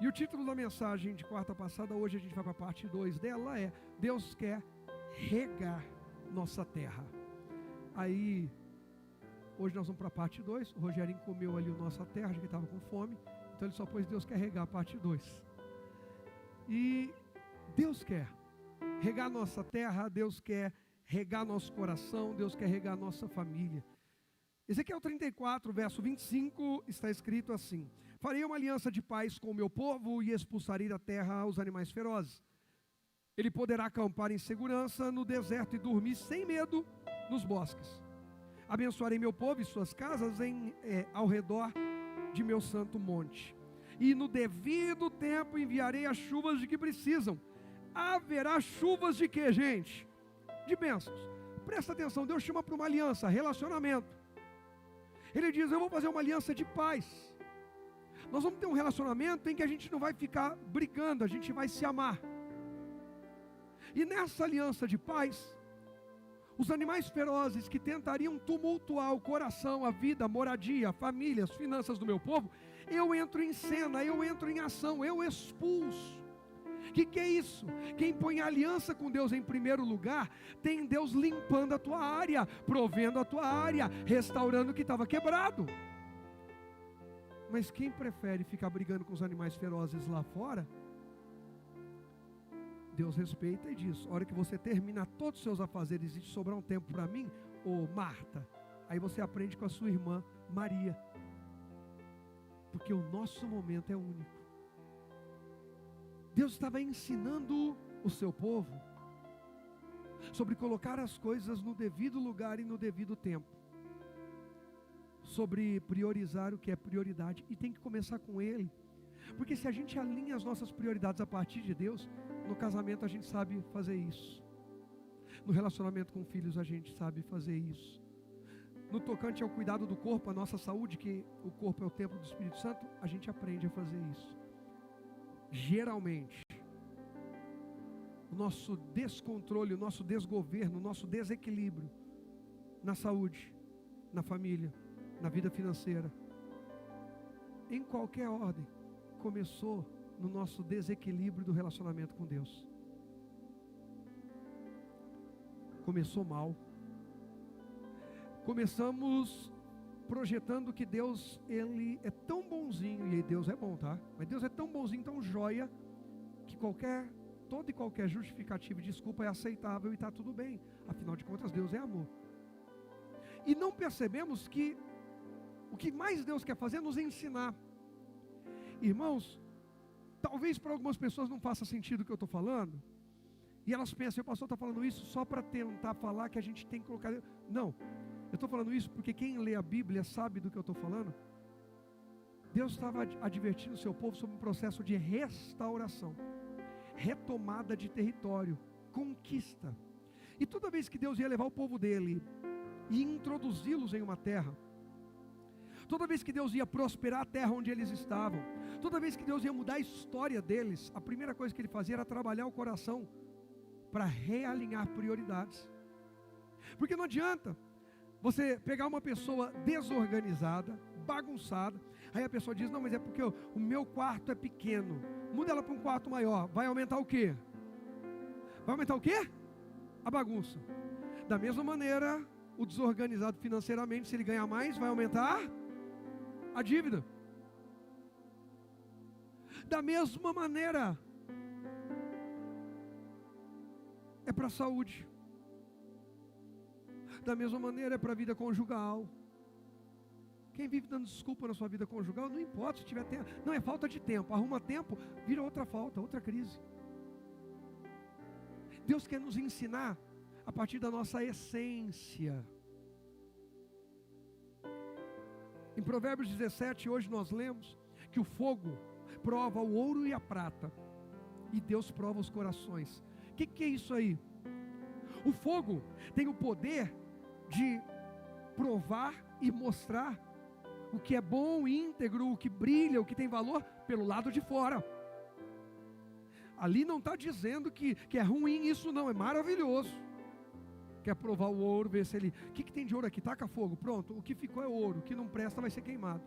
E o título da mensagem de quarta passada, hoje a gente vai para a parte 2 dela, é Deus quer regar nossa terra. Aí, hoje nós vamos para a parte 2, o Rogerinho comeu ali a nossa terra, já que estava com fome, então ele só pôs Deus quer regar a parte 2. E Deus quer regar nossa terra, Deus quer regar nosso coração, Deus quer regar nossa família. Ezequiel 34, verso 25, está escrito assim: farei uma aliança de paz com o meu povo e expulsarei da terra os animais ferozes. Ele poderá acampar em segurança no deserto e dormir sem medo nos bosques. Abençoarei meu povo e suas casas ao redor de meu santo monte. E no devido tempo enviarei as chuvas de que precisam. Haverá chuvas de quê, gente? De bênçãos. Presta atenção, Deus chama para uma aliança, relacionamento. Ele diz, eu vou fazer uma aliança de paz. Nós vamos ter um relacionamento em que a gente não vai ficar brigando, a gente vai se amar. E nessa aliança de paz, os animais ferozes que tentariam tumultuar o coração, a vida, a moradia, a família, as finanças do meu povo, eu entro em cena, eu entro em ação, eu expulso. O que é isso? Quem põe a aliança com Deus em primeiro lugar, tem Deus limpando a tua área, provendo a tua área, restaurando o que estava quebrado. Mas quem prefere ficar brigando com os animais ferozes lá fora, Deus respeita e diz, a hora que você terminar todos os seus afazeres e sobrar um tempo para mim, ô Marta, aí você aprende com a sua irmã Maria, porque o nosso momento é único. Deus estava ensinando o seu povo sobre colocar as coisas no devido lugar e no devido tempo, sobre priorizar o que é prioridade, e tem que começar com Ele, porque se a gente alinha as nossas prioridades a partir de Deus, no casamento a gente sabe fazer isso, no relacionamento com filhos a gente sabe fazer isso, no tocante ao cuidado do corpo, a nossa saúde, que o corpo é o templo do Espírito Santo, a gente aprende a fazer isso. Geralmente, o nosso descontrole, o nosso desgoverno, o nosso desequilíbrio na saúde, na família, na vida financeira, em qualquer ordem, começou no nosso desequilíbrio do relacionamento com Deus. Começou mal. Começamos projetando que Deus, Ele é tão bonzinho, e Deus é bom, tá? Mas Deus é tão bonzinho, tão joia, que toda e qualquer justificativa e desculpa é aceitável e está tudo bem. Afinal de contas, Deus é amor. E não percebemos que o que mais Deus quer fazer é nos ensinar. Irmãos, talvez para algumas pessoas não faça sentido o que eu estou falando, e elas pensam, o pastor está falando isso só para tentar falar que a gente tem que colocar... Não. Eu estou falando isso porque quem lê a Bíblia sabe do que eu estou falando. Deus estava advertindo o seu povo sobre um processo de restauração, retomada de território, conquista. E toda vez que Deus ia levar o povo dele e introduzi-los em uma terra, toda vez que Deus ia prosperar a terra onde eles estavam, toda vez que Deus ia mudar a história deles, a primeira coisa que Ele fazia era trabalhar o coração para realinhar prioridades. Porque não adianta você pegar uma pessoa desorganizada, bagunçada, aí a pessoa diz, não, mas é porque o meu quarto é pequeno, muda ela para um quarto maior, vai aumentar o quê? Vai aumentar o quê? A bagunça. Da mesma maneira, o desorganizado financeiramente, se ele ganhar mais, vai aumentar a dívida. Da mesma maneira, é para a saúde. Da mesma maneira é para a vida conjugal. Quem vive dando desculpa na sua vida conjugal, não importa se tiver tempo, não é falta de tempo, arruma tempo, vira outra falta, outra crise. Deus quer nos ensinar a partir da nossa essência. Em Provérbios 17, hoje nós lemos que o fogo prova o ouro e a prata, e Deus prova os corações. O que é isso aí? O fogo tem o poder de provar e mostrar o que é bom, íntegro, o que brilha, o que tem valor pelo lado de fora. Ali não está dizendo que é ruim isso não, é maravilhoso. Quer provar o ouro, ver se ele... O que tem de ouro aqui? Taca fogo, pronto, o que ficou é ouro, o que não presta vai ser queimado.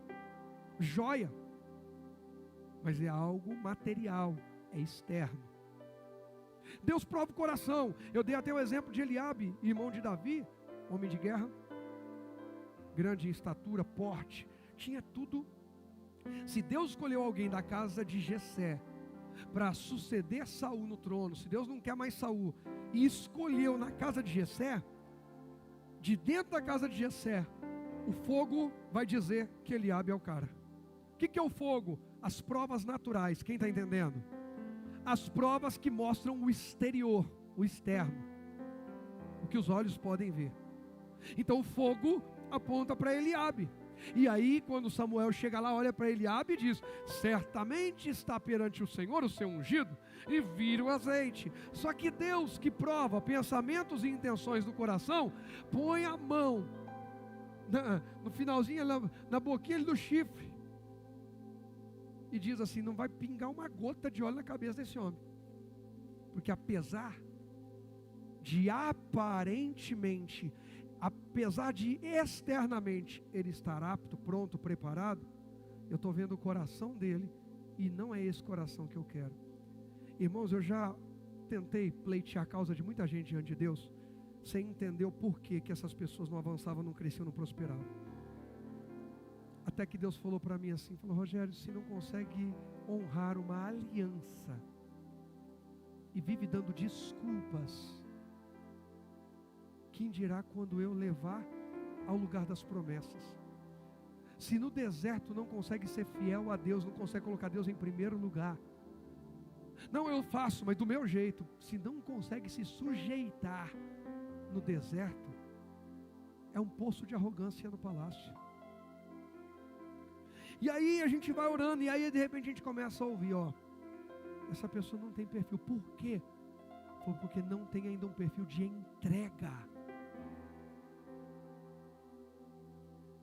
Joia. mas é algo material, é externo. Deus prova o coração. Eu dei até o exemplo de Eliabe, irmão de Davi, homem de guerra, grande em estatura, porte, tinha tudo. Se Deus escolheu alguém da casa de Jessé para suceder Saul no trono, se Deus não quer mais Saul, e escolheu na casa de Jessé, de dentro da casa de Jessé, o fogo vai dizer que Eliabe é o cara. O que é o fogo? As provas naturais, quem está entendendo? As provas que mostram o exterior, o externo, o que os olhos podem ver. Então o fogo aponta para Eliabe. E aí quando Samuel chega lá, olha para Eliabe e diz: certamente está perante o Senhor o seu ungido, e vira o azeite. Só que Deus, que prova pensamentos e intenções do coração, põe a mão no finalzinho, na boquinha do chifre, e diz assim: não vai pingar uma gota de óleo na cabeça desse homem. Porque apesar de aparentemente, apesar de externamente ele estar apto, pronto, preparado, eu estou vendo o coração dele, e não é esse coração que eu quero. Irmãos, eu já tentei pleitear a causa de muita gente diante de Deus, sem entender o porquê que essas pessoas não avançavam, não cresciam, não prosperavam. Até que Deus falou para mim assim, falou: Rogério, se não consegue honrar uma aliança, e vive dando desculpas, quem dirá quando eu levar ao lugar das promessas? Se no deserto não consegue ser fiel a Deus, não consegue colocar Deus em primeiro lugar, não, eu faço, mas do meu jeito. Se não consegue se sujeitar no deserto, é um poço de arrogância no palácio. E aí a gente vai orando, e aí de repente a gente começa a ouvir, essa pessoa não tem perfil. Por quê? Foi porque não tem ainda um perfil de entrega.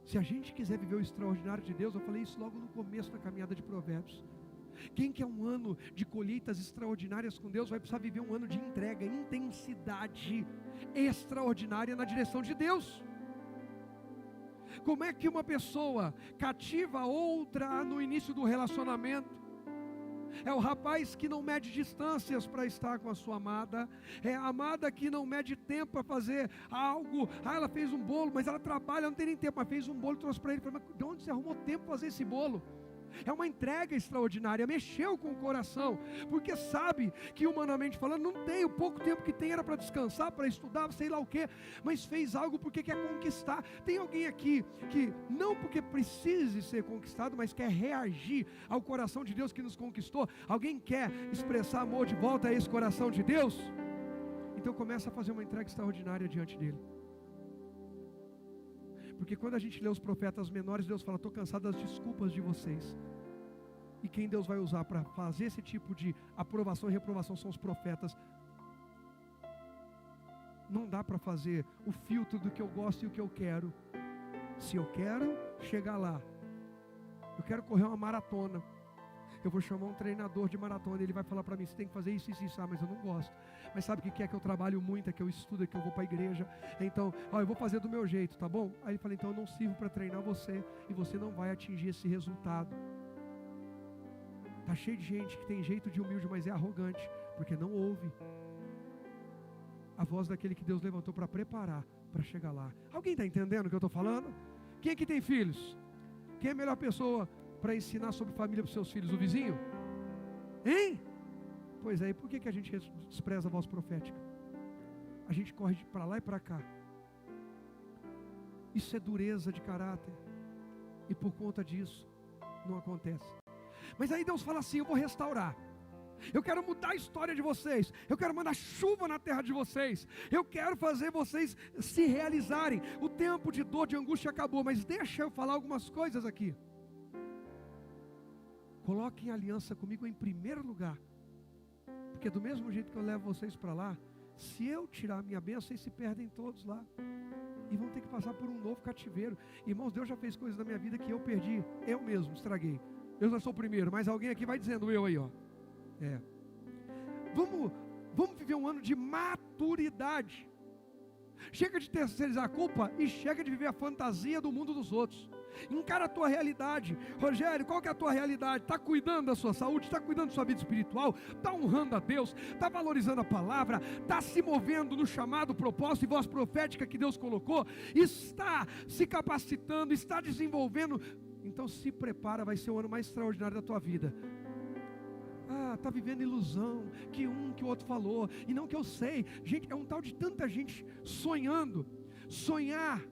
Se a gente quiser viver o extraordinário de Deus, eu falei isso logo no começo da caminhada de Provérbios, quem quer um ano de colheitas extraordinárias com Deus, vai precisar viver um ano de entrega, intensidade extraordinária na direção de Deus. Como é que uma pessoa cativa a outra no início do relacionamento? É o rapaz que não mede distâncias para estar com a sua amada. É a amada que não mede tempo para fazer algo. Ela fez um bolo, mas ela trabalha, não tem nem tempo, mas fez um bolo, trouxe para ele. Falei: mas de onde você arrumou tempo para fazer esse bolo? É uma entrega extraordinária, mexeu com o coração, porque sabe que humanamente falando não tem, o pouco tempo que tem era para descansar, para estudar, sei lá o que, mas fez algo porque quer conquistar. Tem alguém aqui que não porque precise ser conquistado, mas quer reagir ao coração de Deus que nos conquistou? Alguém quer expressar amor de volta a esse coração de Deus? Então começa a fazer uma entrega extraordinária diante dele. Porque quando a gente lê os profetas menores, Deus fala: estou cansado das desculpas de vocês. E quem Deus vai usar para fazer esse tipo de aprovação e reprovação são os profetas. Não dá para fazer o filtro do que eu gosto e o que eu quero. Se eu quero chegar lá, eu quero correr uma maratona, eu vou chamar um treinador de maratona, ele vai falar para mim: você tem que fazer isso, isso, isso. Mas eu não gosto. Mas sabe o que é que eu trabalho muito, é que eu estudo, é que eu vou para a igreja. Então, eu vou fazer do meu jeito, tá bom? Aí ele fala: então eu não sirvo para treinar você, e você não vai atingir esse resultado. Está cheio de gente que tem jeito de humilde, mas é arrogante, porque não ouve a voz daquele que Deus levantou para preparar, para chegar lá. Alguém está entendendo o que eu estou falando? Quem aqui tem filhos? Quem é a melhor pessoa para ensinar sobre família para os seus filhos? O vizinho? Hein? Pois é, e por que a gente despreza a voz profética? A gente corre para lá e para cá. Isso é dureza de caráter, e por conta disso não acontece. Mas aí Deus fala assim: eu vou restaurar, eu quero mudar a história de vocês, eu quero mandar chuva na terra de vocês, eu quero fazer vocês se realizarem. O tempo de dor, de angústia acabou, mas deixa eu falar algumas coisas aqui. Coloquem aliança comigo em primeiro lugar, porque do mesmo jeito que eu levo vocês para lá, se eu tirar a minha bênção, vocês se perdem todos lá, e vão ter que passar por um novo cativeiro. Irmãos, Deus já fez coisas na minha vida que eu perdi, eu mesmo estraguei. Eu não sou o primeiro, mas alguém aqui vai dizendo eu aí, Vamos viver um ano de maturidade. Chega de terceirizar a culpa e chega de viver a fantasia do mundo dos outros. Encara a tua realidade. Rogério, qual que é a tua realidade? Está cuidando da sua saúde? Está cuidando da sua vida espiritual? Está honrando a Deus? Está valorizando a palavra? Está se movendo no chamado, propósito e voz profética que Deus colocou? Está se capacitando? Está desenvolvendo? Então se prepara, vai ser o ano mais extraordinário da tua vida. Está vivendo ilusão, que o outro falou, e não que eu sei. Gente, é um tal de tanta gente sonhando. Sonhar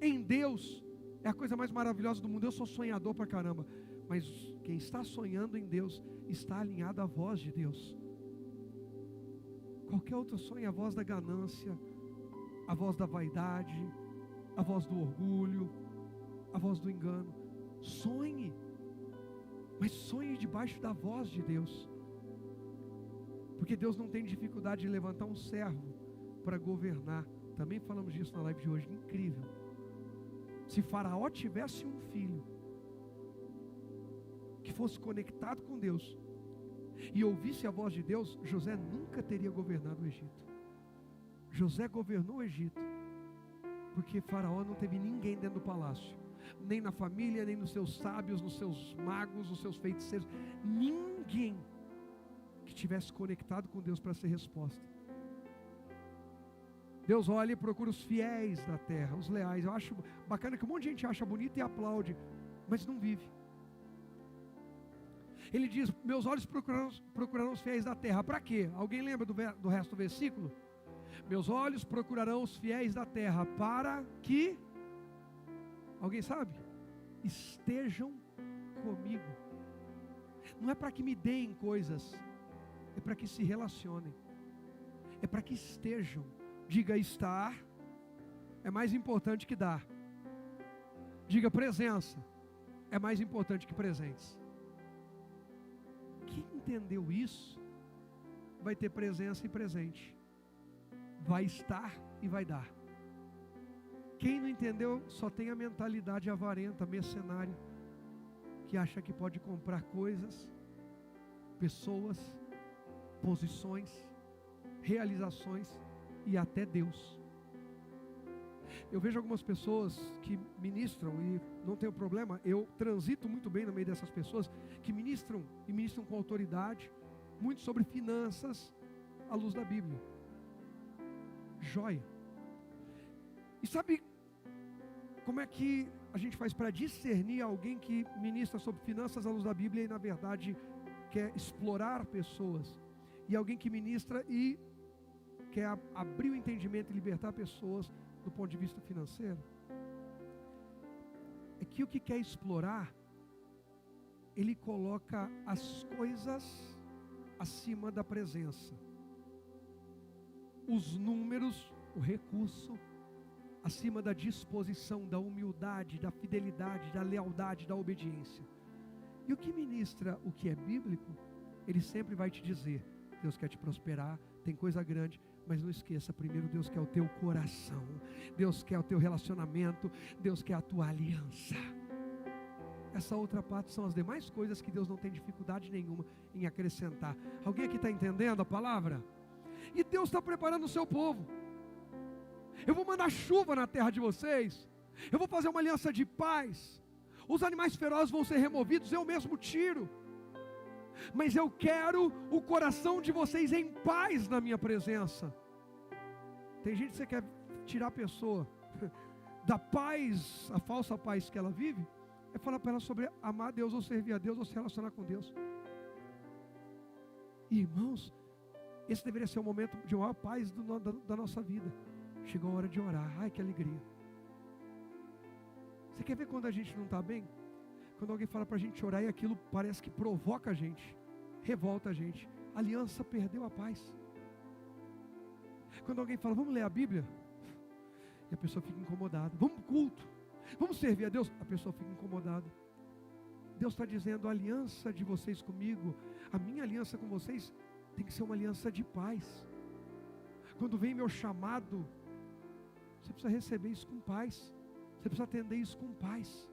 em Deus é a coisa mais maravilhosa do mundo. Eu sou sonhador pra caramba, mas quem está sonhando em Deus está alinhado à voz de Deus. Qualquer outro sonho é a voz da ganância, a voz da vaidade, a voz do orgulho, a voz do engano. Sonhe, mas sonhe debaixo da voz de Deus, porque Deus não tem dificuldade de levantar um servo para governar. Também falamos disso na live de hoje. Incrível. Se Faraó tivesse um filho que fosse conectado com Deus e ouvisse a voz de Deus, José nunca teria governado o Egito. José governou o Egito porque Faraó não teve ninguém dentro do palácio, nem na família, nem nos seus sábios, nos seus magos, nos seus feiticeiros, ninguém que tivesse conectado com Deus para ser resposta. Deus olha e procura os fiéis da terra, os leais. Eu acho bacana que um monte de gente acha bonito e aplaude, mas não vive. Ele diz: meus olhos procurarão os fiéis da terra. Para quê? Alguém lembra do resto do versículo? Meus olhos procurarão os fiéis da terra para que, alguém sabe? Estejam comigo. Não é para que me deem coisas, é para que se relacionem, é para que estejam. Diga: estar é mais importante que dar. Diga: presença é mais importante que presentes. Quem entendeu isso vai ter presença e presente, vai estar e vai dar. Quem não entendeu só tem a mentalidade avarenta, mercenária, que acha que pode comprar coisas, pessoas, posições, realizações e até Deus. Eu vejo algumas pessoas que ministram, e não tenho problema, eu transito muito bem no meio dessas pessoas, que ministram e ministram com autoridade, muito sobre finanças à luz da Bíblia. Joia. E sabe como é que a gente faz para discernir alguém que ministra sobre finanças à luz da Bíblia e na verdade quer explorar pessoas, e alguém que ministra e quer abrir o entendimento e libertar pessoas do ponto de vista financeiro? É que o que quer explorar, ele coloca as coisas acima da presença, os números, o recurso, acima da disposição, da humildade, da fidelidade, da lealdade, da obediência. E o que ministra o que é bíblico, ele sempre vai te dizer: Deus quer te prosperar, tem coisa grande, mas não esqueça, primeiro Deus quer o teu coração, Deus quer o teu relacionamento, Deus quer a tua aliança. Essa outra parte são as demais coisas que Deus não tem dificuldade nenhuma em acrescentar. Alguém aqui está entendendo a palavra? E Deus está preparando o seu povo. Eu vou mandar chuva na terra de vocês, eu vou fazer uma aliança de paz, os animais ferozes vão ser removidos, eu mesmo tiro. Mas eu quero o coração de vocês em paz na minha presença. Tem gente que você quer tirar a pessoa da paz, a falsa paz que ela vive, é falar para ela sobre amar a Deus, ou servir a Deus, ou se relacionar com Deus. Irmãos, esse deveria ser o momento de maior paz da nossa vida. Chegou a hora de orar. Ai, que alegria. Você quer ver quando a gente não está bem? Quando alguém fala para a gente orar e aquilo parece que provoca a gente, revolta a gente. A aliança perdeu a paz. Quando alguém fala: vamos ler a Bíblia, e a pessoa fica incomodada. Vamos para o culto, vamos servir a Deus, a pessoa fica incomodada. Deus está dizendo: a aliança de vocês comigo, a minha aliança com vocês, tem que ser uma aliança de paz. Quando vem meu chamado, você precisa receber isso com paz, você precisa atender isso com paz.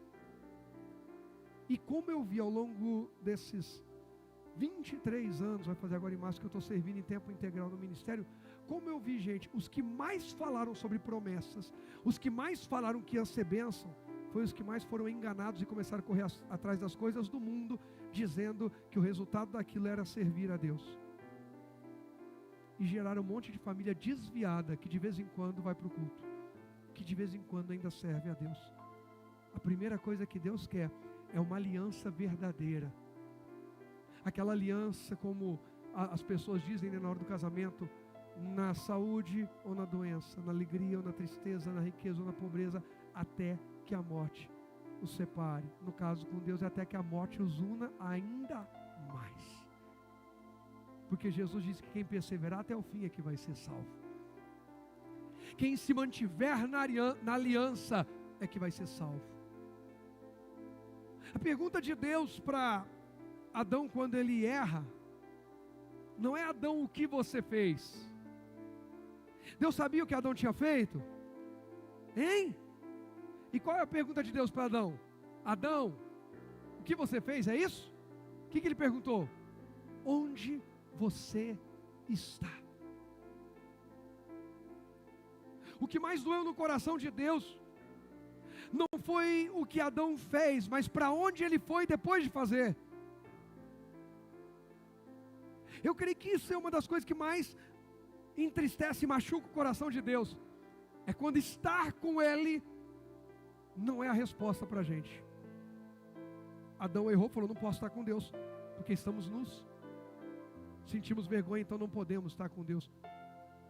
E como eu vi ao longo desses 23 anos, vai fazer agora em março, que eu estou servindo em tempo integral no ministério. Como eu vi, gente, os que mais falaram sobre promessas, os que mais falaram que ia ser bênção, foi os que mais foram enganados e começaram a correr atrás das coisas do mundo, dizendo que o resultado daquilo era servir a Deus. E geraram um monte de família desviada, que de vez em quando vai para o culto, que de vez em quando ainda serve a Deus. A primeira coisa que Deus quer é uma aliança verdadeira. Aquela aliança como as pessoas dizem, né, na hora do casamento, na saúde ou na doença, na alegria ou na tristeza, na riqueza ou na pobreza, até que a morte os separe. No caso com Deus, é até que a morte os una ainda mais. Porque Jesus disse que quem perseverar até o fim é que vai ser salvo. Quem se mantiver na aliança é que vai ser salvo. A pergunta de Deus para Adão quando ele erra, não é: Adão, o que você fez? Deus sabia o que Adão tinha feito? Hein? E qual é a pergunta de Deus para Adão? Adão, o que você fez? É isso? O que ele perguntou? Onde você está? O que mais doeu no coração de Deus não foi o que Adão fez, mas para onde ele foi depois de fazer. Eu creio que isso é uma das coisas que mais entristece e machuca o coração de Deus. É quando estar com Ele não é a resposta para a gente. Adão errou, falou: não posso estar com Deus, porque estamos nus. Sentimos vergonha, então não podemos estar com Deus.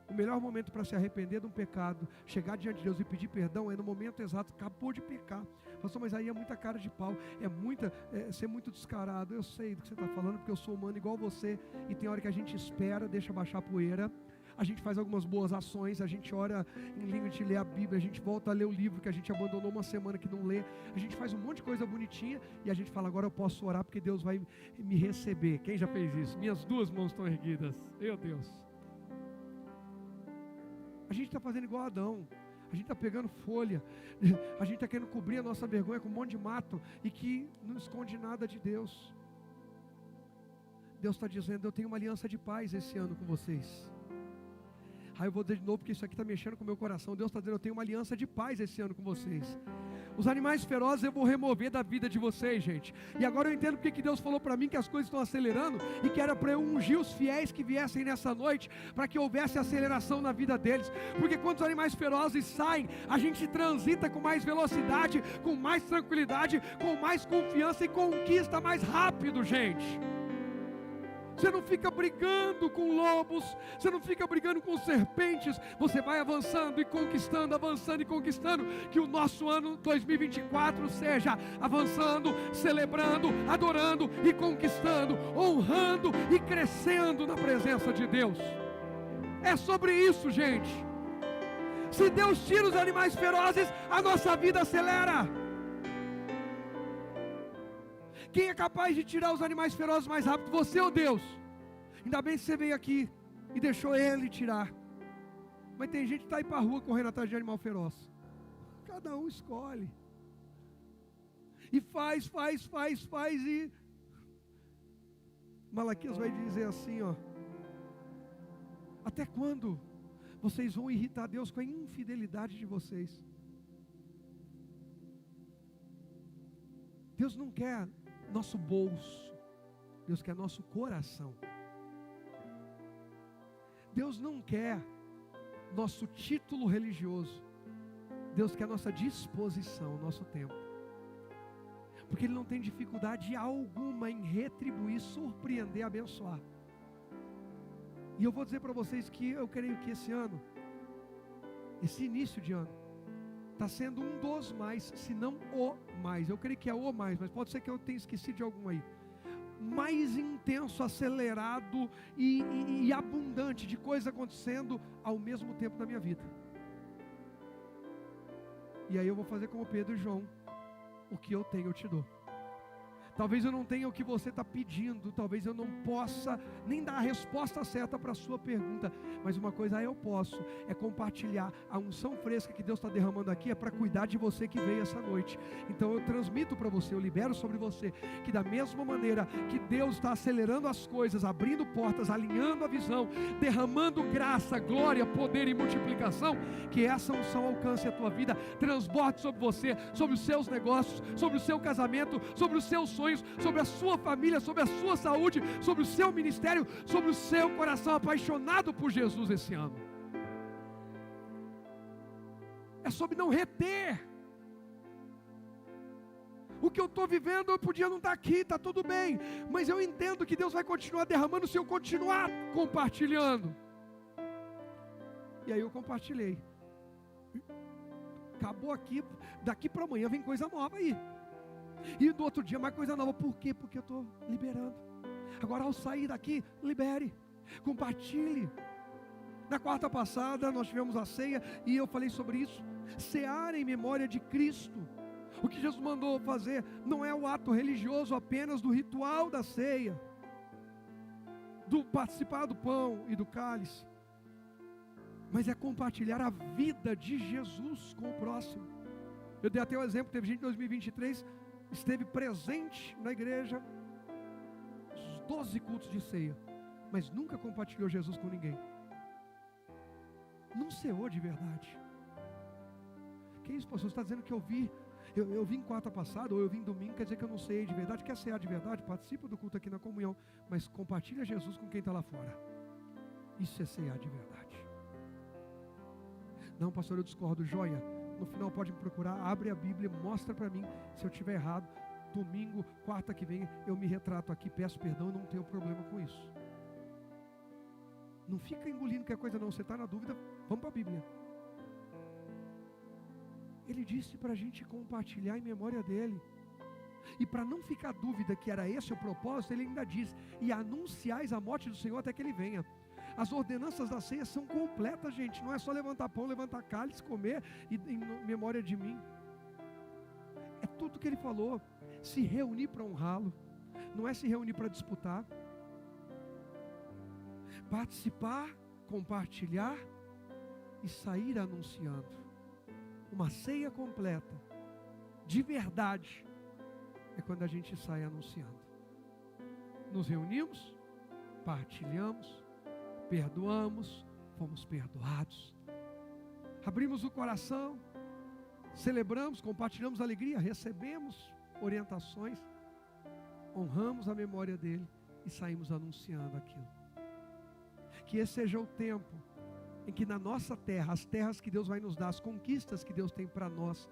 O melhor momento para se arrepender de um pecado, chegar diante de Deus e pedir perdão, é no momento exato, acabou de pecar. Pastor, mas aí é muita cara de pau, ser muito descarado. Eu sei do que você está falando, porque eu sou humano igual você, e tem hora que a gente espera, deixa baixar a poeira, a gente faz algumas boas ações, a gente ora em língua, a gente lê a Bíblia, a gente volta a ler o livro que a gente abandonou uma semana que não lê, a gente faz um monte de coisa bonitinha, e a gente fala: agora eu posso orar porque Deus vai me receber. Quem já fez isso? Minhas duas mãos estão erguidas. Meu Deus. A gente está fazendo igual a Adão. A gente está pegando folha, a gente está querendo cobrir a nossa vergonha com um monte de mato, e que não esconde nada de Deus. Deus está dizendo: eu tenho uma aliança de paz esse ano com vocês. Aí eu vou dizer de novo, porque isso aqui está mexendo com o meu coração. Deus está dizendo: eu tenho uma aliança de paz esse ano com vocês. Os animais ferozes eu vou remover da vida de vocês, gente. E agora eu entendo porque que Deus falou para mim que as coisas estão acelerando, e que era para eu ungir os fiéis que viessem nessa noite, para que houvesse aceleração na vida deles. Porque quando os animais ferozes saem, a gente transita com mais velocidade, com mais tranquilidade, com mais confiança, e conquista mais rápido, gente. Você não fica brigando com lobos, você não fica brigando com serpentes, você vai avançando e conquistando, avançando e conquistando. Que o nosso ano 2024 seja avançando, celebrando, adorando e conquistando, honrando e crescendo na presença de Deus. É sobre isso, gente. Se Deus tira os animais ferozes, a nossa vida acelera. Quem é capaz de tirar os animais ferozes mais rápido? Você ou Deus? Ainda bem que você veio aqui e deixou Ele tirar. Mas tem gente que está aí para a rua correndo atrás de animal feroz. Cada um escolhe. E faz e... Malaquias vai dizer assim, ó: até quando vocês vão irritar Deus com a infidelidade de vocês? Deus não quer nosso bolso, Deus quer nosso coração. Deus não quer nosso título religioso, Deus quer nossa disposição, nosso tempo. Porque Ele não tem dificuldade alguma em retribuir, surpreender, abençoar. E eu vou dizer para vocês que eu creio que esse ano, esse início de ano, está sendo um dos mais, se não o mais. Eu creio que é o mais, mas pode ser que eu tenha esquecido de algum aí. Mais intenso, acelerado e abundante de coisas acontecendo ao mesmo tempo na minha vida. E aí eu vou fazer como Pedro e João: o que eu tenho eu te dou. Talvez eu não tenha o que você está pedindo, talvez eu não possa nem dar a resposta certa para a sua pergunta, mas uma coisa eu posso, é compartilhar a unção fresca que Deus está derramando aqui, é para cuidar de você que veio essa noite. Então eu transmito para você, eu libero sobre você, que da mesma maneira que Deus está acelerando as coisas, abrindo portas, alinhando a visão, derramando graça, glória, poder e multiplicação, que essa unção alcance a tua vida, transborde sobre você, sobre os seus negócios, sobre o seu casamento, sobre os seus sonhos, sobre a sua família, sobre a sua saúde, sobre o seu ministério, sobre o seu coração apaixonado por Jesus esse ano. É sobre não reter. O que eu estou vivendo, eu podia não estar aqui, está tudo bem, mas eu entendo que Deus vai continuar derramando se eu continuar compartilhando. E aí eu compartilhei. Acabou aqui, daqui para amanhã vem coisa nova aí. E do outro dia mais coisa nova. Por quê? Porque eu estou liberando. Agora ao sair daqui, libere, compartilhe. Na quarta passada nós tivemos a ceia e eu falei sobre isso. Cear em memória de Cristo. O que Jesus mandou fazer não é o ato religioso apenas do ritual da ceia, do participar do pão e do cálice, mas é compartilhar a vida de Jesus com o próximo. Eu dei até o exemplo, teve gente em 2023, esteve presente na igreja, os 12 cultos de ceia, mas nunca compartilhou Jesus com ninguém. Não ceou de verdade. Que isso, pastor? Você está dizendo que eu vim quarta passada, ou eu vim domingo, quer dizer que eu não ceei de verdade? Quer cear de verdade? Participa do culto aqui na comunhão, mas compartilha Jesus com quem está lá fora. Isso é cear de verdade. Não, pastor, eu discordo. Joia, no final pode me procurar, abre a Bíblia, mostra para mim se eu estiver errado. Domingo, quarta que vem, eu me retrato aqui, peço perdão, eu não tenho problema com isso. Não fica engolindo que é coisa não, você está na dúvida, vamos para a Bíblia. Ele disse para a gente compartilhar em memória dele. E para não ficar dúvida que era esse o propósito, ele ainda diz: e anunciais a morte do Senhor até que ele venha. As ordenanças da ceia são completas, gente. Não é só levantar pão, levantar cálice, comer e em memória de mim. É tudo que ele falou. Se reunir para honrá-lo. Não é se reunir para disputar. Participar, compartilhar e sair anunciando. Uma ceia completa, de verdade, é quando a gente sai anunciando. Nos reunimos, partilhamos, perdoamos, fomos perdoados. Abrimos o coração, celebramos, compartilhamos alegria, recebemos orientações, honramos a memória dele e saímos anunciando aquilo. Que esse seja o tempo em que na nossa terra, as terras que Deus vai nos dar, as conquistas que Deus tem para nós,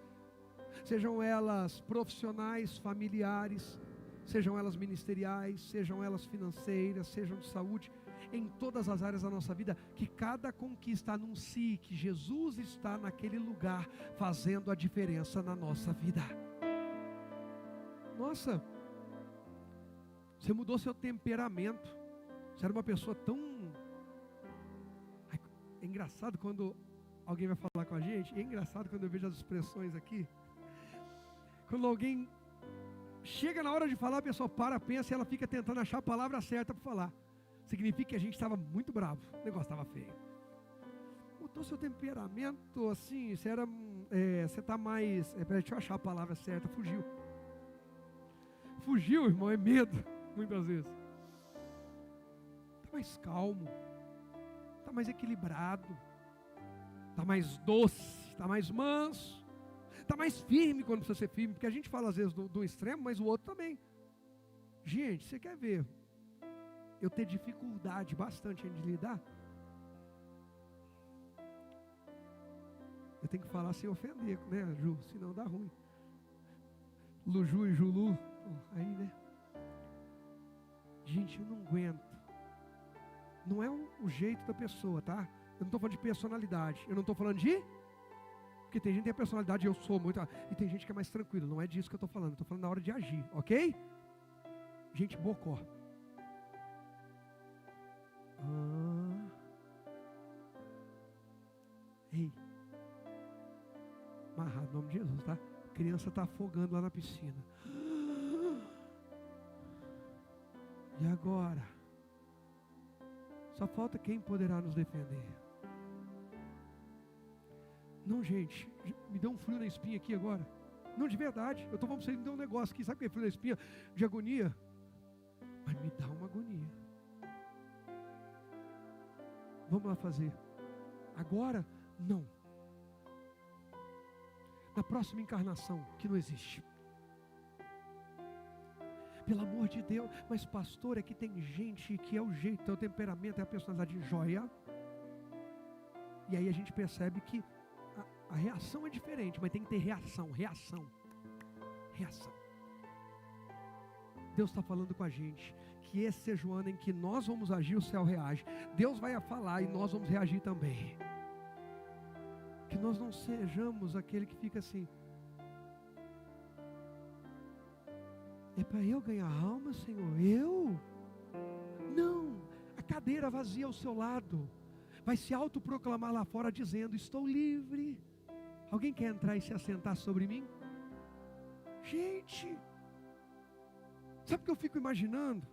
sejam elas profissionais, familiares, sejam elas ministeriais, sejam elas financeiras, sejam de saúde, em todas as áreas da nossa vida, que cada conquista anuncie que Jesus está naquele lugar, fazendo a diferença na nossa vida. Nossa, você mudou seu temperamento, você era uma pessoa tão... É engraçado quando alguém vai falar com a gente, é engraçado quando eu vejo as expressões aqui, quando alguém chega na hora de falar, a pessoa para, pensa e ela fica tentando achar a palavra certa para falar. Significa que a gente estava muito bravo, o negócio estava feio. Mudou seu temperamento, assim, você está mais, deixa eu achar a palavra certa, fugiu. Fugiu, irmão, é medo, muitas vezes. Está mais calmo. Está mais equilibrado, está mais doce, está mais manso, está mais firme quando precisa ser firme, porque a gente fala às vezes do extremo, mas o outro também. Gente, você quer ver eu ter dificuldade bastante em lidar? Eu tenho que falar sem ofender, né, Ju? Senão dá ruim. Luju e Julu, aí, né? Gente, eu não aguento. Não é o jeito da pessoa, tá? Eu não estou falando de personalidade. Eu não estou falando de... Porque tem gente que tem personalidade, eu sou muito... E tem gente que é mais tranquilo. Não é disso que eu estou falando. Eu estou falando na hora de agir, ok? Gente bocó. Ei. Amarrado, em nome de Jesus, tá? A criança está afogando lá na piscina. E agora? Só falta quem poderá nos defender. Não, gente, me deu um frio na espinha aqui agora. Não, de verdade, eu estou falando para vocês, me deu um negócio aqui, sabe o que é frio na espinha? De agonia. Mas me dá uma agonia. Vamos lá fazer. Agora, não. Na próxima encarnação, que não existe. Pelo amor de Deus, mas pastor, é que tem gente que é o jeito, é o temperamento, é a personalidade de joia. E aí a gente percebe que a reação é diferente, mas tem que ter reação. Deus está falando com a gente que esse seja o ano em que nós vamos agir, o céu reage. Deus vai falar e nós vamos reagir também. Que nós não sejamos aquele que fica assim: é para eu ganhar alma, Senhor? Eu? Não. A cadeira vazia ao seu lado vai se autoproclamar lá fora dizendo: estou livre. Alguém quer entrar e se assentar sobre mim? Gente, sabe o que eu fico imaginando?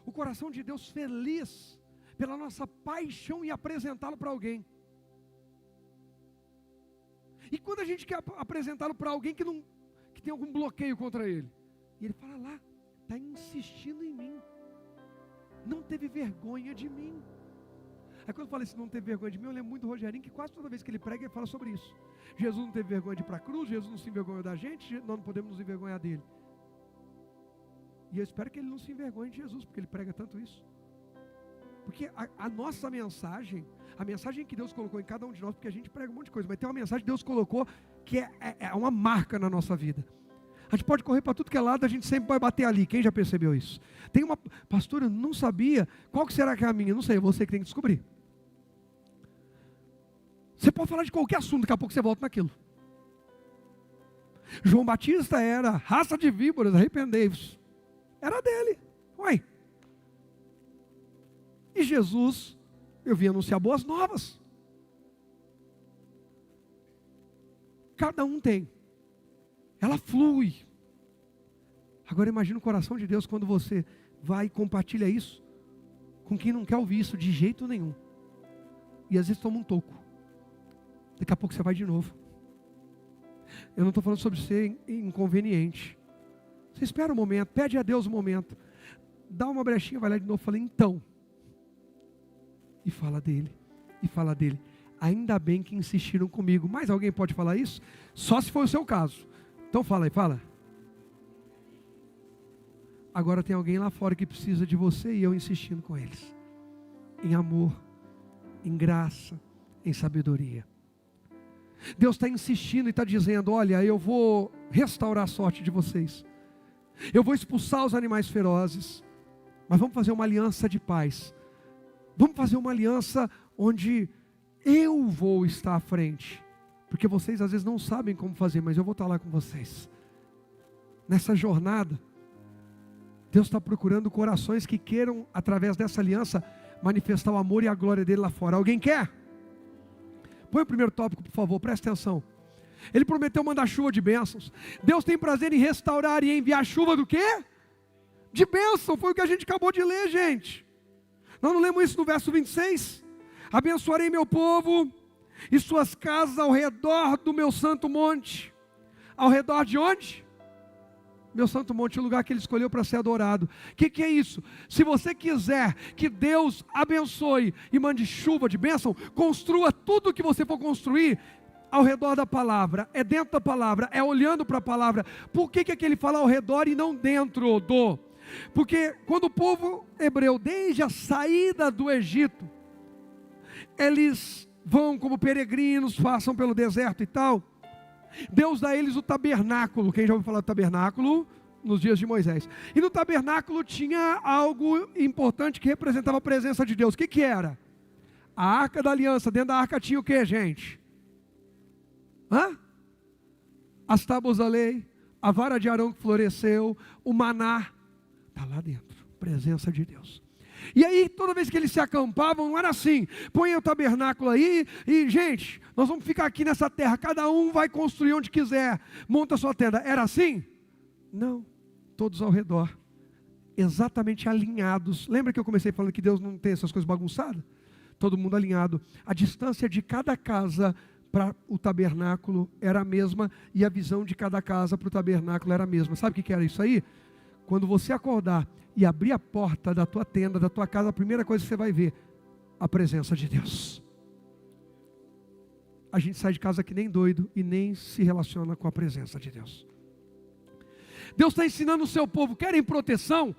O coração de Deus feliz pela nossa paixão em apresentá-lo para alguém. E quando a gente quer apresentá-lo para alguém que tem algum bloqueio contra ele, e ele fala lá, está insistindo em mim, não teve vergonha de mim. Aí quando eu falo assim, não teve vergonha de mim, eu lembro muito do Rogerinho, que quase toda vez que ele prega, ele fala sobre isso. Jesus não teve vergonha de ir para a cruz, Jesus não se envergonhou da gente, nós não podemos nos envergonhar dele. E eu espero que ele não se envergonhe de Jesus, porque ele prega tanto isso. Porque a nossa mensagem, a mensagem que Deus colocou em cada um de nós, porque a gente prega um monte de coisa, mas tem uma mensagem que Deus colocou que é uma marca na nossa vida. A gente pode correr para tudo que é lado, a gente sempre vai bater ali. Quem já percebeu isso? Tem uma, pastor, eu não sabia, qual que será que é a minha? Não sei, é você que tem que descobrir. Você pode falar de qualquer assunto, daqui a pouco você volta naquilo. João Batista era raça de víboras, arrependei-vos. Era dele. Ué. E Jesus, eu vim anunciar boas novas. Cada um tem. Ela flui. Agora imagina o coração de Deus quando você vai e compartilha isso com quem não quer ouvir isso de jeito nenhum. E às vezes toma um toco. Daqui a pouco você vai de novo. Eu não estou falando sobre ser inconveniente. Você espera um momento, pede a Deus um momento. Dá uma brechinha, vai lá de novo, fala então. E fala dele, e fala dele. Ainda bem que insistiram comigo. Mais alguém pode falar isso? Só se for o seu caso. Então fala aí, fala. Agora tem alguém lá fora que precisa de você e eu insistindo com eles. Em amor, em graça, em sabedoria. Deus está insistindo e está dizendo: olha, eu vou restaurar a sorte de vocês. Eu vou expulsar os animais ferozes. Mas vamos fazer uma aliança de paz. Vamos fazer uma aliança onde eu vou estar à frente. Porque vocês às vezes não sabem como fazer, mas eu vou estar lá com vocês. Nessa jornada, Deus está procurando corações que queiram, através dessa aliança, manifestar o amor e a glória dele lá fora. Alguém quer? Põe o primeiro tópico, por favor, presta atenção. Ele prometeu mandar chuva de bênçãos. Deus tem prazer em restaurar e enviar chuva do quê? De bênção, foi o que a gente acabou de ler, gente. Nós não lemos isso no verso 26? Abençoarei meu povo e suas casas ao redor do meu santo monte. Ao redor de onde? Meu santo monte, o lugar que ele escolheu para ser adorado. O que é isso? Se você quiser que Deus abençoe e mande chuva de bênção, construa tudo o que você for construir ao redor da palavra, é dentro da palavra, é olhando para a palavra. Por que que ele fala ao redor e não dentro do? Porque quando o povo hebreu, desde a saída do Egito, eles vão como peregrinos, passam pelo deserto e tal, Deus dá a eles o tabernáculo. Quem já ouviu falar do tabernáculo? Nos dias de Moisés. E no tabernáculo tinha algo importante que representava a presença de Deus. O que era? A arca da aliança. Dentro da arca tinha o que, gente? As tábuas da lei, a vara de Arão que floresceu, o maná. Está lá dentro, presença de Deus. E aí, toda vez que eles se acampavam, não era assim: põe o tabernáculo aí e, gente, nós vamos ficar aqui nessa terra, cada um vai construir onde quiser, monta a sua tenda. Era assim? Não, todos ao redor. exatamente alinhados. Lembra que eu comecei falando que Deus não tem essas coisas bagunçadas? Todo mundo alinhado. A distância de cada casa para o tabernáculo era a mesma, e a visão de cada casa para o tabernáculo era a mesma. Sabe o que era isso aí? Quando você acordar e abrir a porta da tua tenda, da tua casa, a primeira coisa que você vai ver, a presença de Deus. A gente sai de casa que nem doido e nem se relaciona com a presença de Deus. Deus está ensinando o seu povo, querem proteção?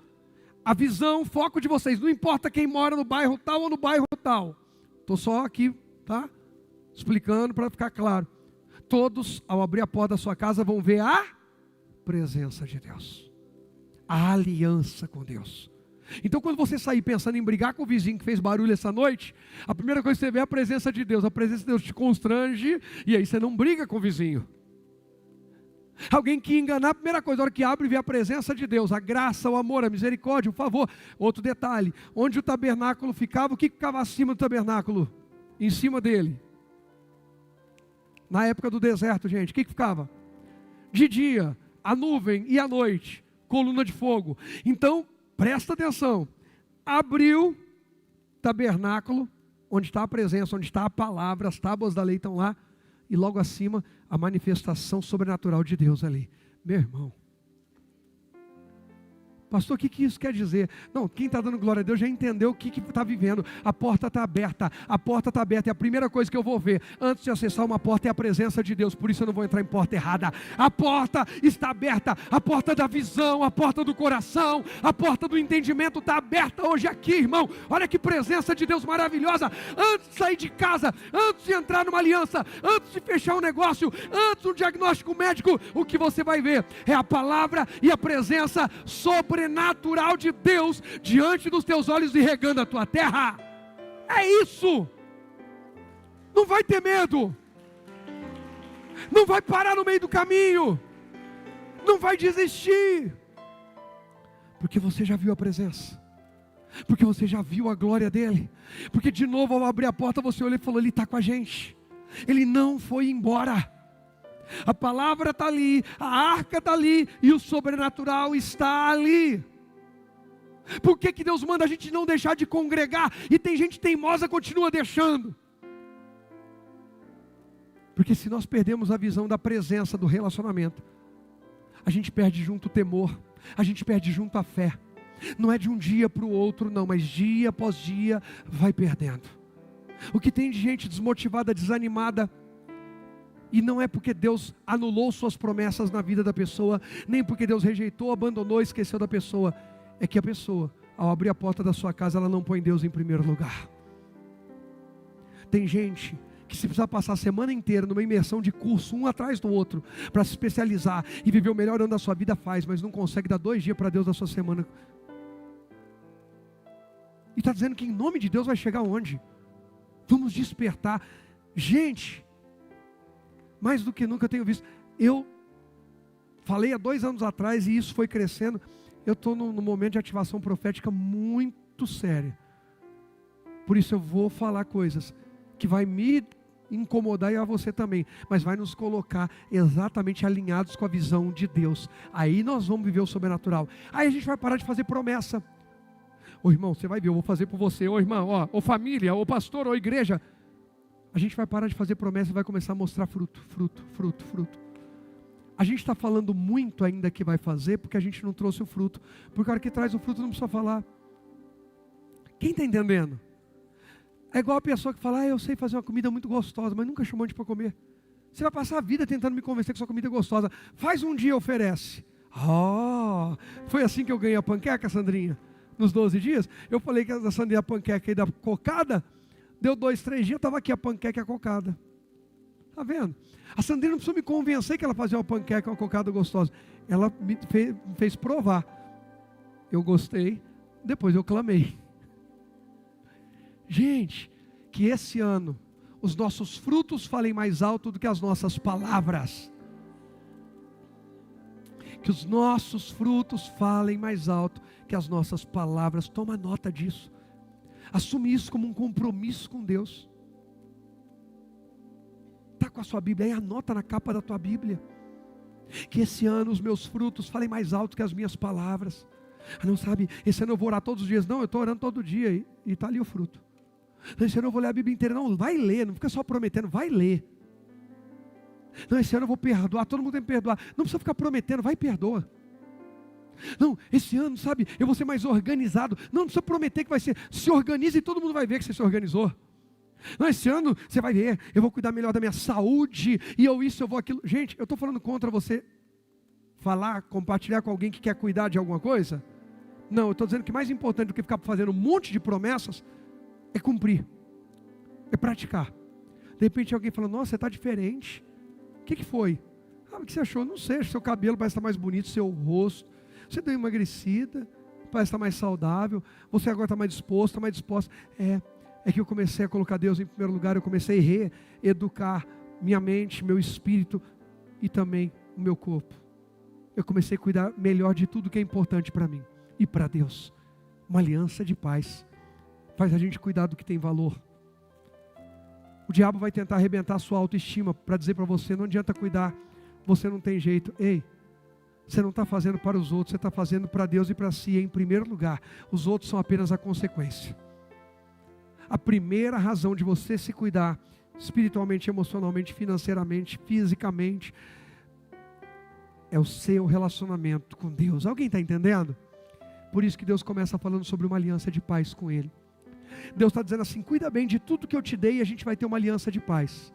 A visão, o foco de vocês, não importa quem mora no bairro tal ou no bairro tal. Estou só aqui, tá? Explicando para ficar claro. Todos, ao abrir a porta da sua casa, vão ver a presença de Deus. A aliança com Deus. Então, quando você sair pensando em brigar com o vizinho que fez barulho essa noite, a primeira coisa que você vê é a presença de Deus. A presença de Deus te constrange e aí você não briga com o vizinho. Alguém que enganar, a primeira coisa, a hora que abre, vê a presença de Deus, a graça, o amor, a misericórdia, o favor. Outro detalhe, onde o tabernáculo ficava, o que ficava acima do tabernáculo? Em cima dele. Na época do deserto, gente, o que ficava? De dia, a nuvem, e à noite, coluna de fogo. Então, presta atenção, abriu tabernáculo, onde está a presença, onde está a palavra, as tábuas da lei estão lá, e logo acima, a manifestação sobrenatural de Deus ali. Meu irmão, pastor, o que isso quer dizer? Não, quem está dando glória a Deus já entendeu o que está vivendo. A porta está aberta, e a primeira coisa que eu vou ver, antes de acessar uma porta, é a presença de Deus, por isso eu não vou entrar em porta errada. A porta está aberta, a porta da visão, a porta do coração, a porta do entendimento está aberta hoje aqui, irmão. Olha que presença de Deus maravilhosa. Antes de sair de casa, antes de entrar numa aliança, antes de fechar um negócio, antes do diagnóstico médico, o que você vai ver é a palavra e a presença sobrenatural de Deus diante dos teus olhos e regando a tua terra. É isso. Não vai ter medo. Não vai parar no meio do caminho. Não vai desistir. Porque você já viu a presença. Porque você já viu a glória dele. Porque de novo, ao abrir a porta, você olhou e falou: ele está com a gente. Ele não foi embora. A palavra está ali, a arca está ali, e o sobrenatural está ali. Por que Deus manda a gente não deixar de congregar? E tem gente teimosa que continua deixando. Porque se nós perdemos a visão da presença, do relacionamento, a gente perde junto o temor, a gente perde junto a fé. Não é de um dia para o outro não, mas dia após dia vai perdendo. O que tem de gente desmotivada, desanimada, e não é porque Deus anulou suas promessas na vida da pessoa, nem porque Deus rejeitou, abandonou, esqueceu da pessoa. É que a pessoa, ao abrir a porta da sua casa, ela não põe Deus em primeiro lugar. Tem gente que se precisar passar a semana inteira numa imersão de curso, um atrás do outro, para se especializar e viver o melhor ano da sua vida, faz, mas não consegue dar 2 dias para Deus da sua semana. E está dizendo que em nome de Deus vai chegar onde? Vamos despertar. Gente, mais do que nunca eu tenho visto. Eu falei há 2 anos atrás e isso foi crescendo. Eu estou num momento de ativação profética muito séria. Por isso eu vou falar coisas que vai me incomodar e a você também. Mas vai nos colocar exatamente alinhados com a visão de Deus. Aí nós vamos viver o sobrenatural. Aí a gente vai parar de fazer promessa. Ô irmão, você vai ver, eu vou fazer por você. Ô irmão, ó, ô família, ô pastor, ô igreja. A gente vai parar de fazer promessa e vai começar a mostrar fruto. A gente está falando muito ainda que vai fazer, porque a gente não trouxe o fruto. Porque a hora que traz o fruto não precisa falar. Quem está entendendo? É igual a pessoa que fala: eu sei fazer uma comida muito gostosa, mas nunca chamou a gente para comer. Você vai passar a vida tentando me convencer que sua comida é gostosa. Faz um dia e oferece. Foi assim que eu ganhei a panqueca, Sandrinha? Nos 12 dias? Eu falei que a Sandrinha, a panqueca e da cocada... Deu 2, 3 dias, estava aqui a panqueca e a cocada. Está vendo? A Sandrina não precisou me convencer que ela fazia uma panqueca e uma cocada gostosa. Ela me fez provar. Eu gostei, depois eu clamei. Gente, que esse ano os nossos frutos falem mais alto do que as nossas palavras. Que os nossos frutos falem mais alto que as nossas palavras. Toma nota disso. Assume isso como um compromisso com Deus. Está com a sua Bíblia aí, anota na capa da tua Bíblia. Que esse ano os meus frutos falem mais alto que as minhas palavras. Não, sabe, esse ano eu vou orar todos os dias. Não, eu estou orando todo dia e está ali o fruto. Não, esse ano eu vou ler a Bíblia inteira. Não, vai ler, não fica só prometendo, vai ler. Não, esse ano eu vou perdoar, todo mundo tem que perdoar. Não precisa ficar prometendo, vai e perdoa. Não, esse ano, sabe, eu vou ser mais organizado. Não precisa prometer que vai ser. Se organize e todo mundo vai ver que você se organizou. Não, esse ano você vai ver, eu vou cuidar melhor da minha saúde, e eu isso, eu vou aquilo. Gente, eu estou falando contra você falar, compartilhar com alguém que quer cuidar de alguma coisa. Não, eu estou dizendo que mais importante do que ficar fazendo um monte de promessas é cumprir, é praticar. De repente alguém fala, nossa, você está diferente. O que foi? O que você achou? Não sei, seu cabelo parece estar mais bonito, seu rosto, você deu uma emagrecida, parece estar mais saudável, você agora está mais disposto, está mais disposta. É que eu comecei a colocar Deus em primeiro lugar, eu comecei a reeducar minha mente, meu espírito e também o meu corpo. Eu comecei a cuidar melhor de tudo que é importante para mim e para Deus. Uma aliança de paz faz a gente cuidar do que tem valor. O diabo vai tentar arrebentar a sua autoestima para dizer para você, não adianta cuidar, você não tem jeito. Ei, você não está fazendo para os outros, você está fazendo para Deus e para si em primeiro lugar. Os outros são apenas a consequência. A primeira razão de você se cuidar espiritualmente, emocionalmente, financeiramente, fisicamente, é o seu relacionamento com Deus. Alguém está entendendo? Por isso que Deus começa falando sobre uma aliança de paz com Ele. Deus está dizendo assim, cuida bem de tudo que eu te dei e a gente vai ter uma aliança de paz.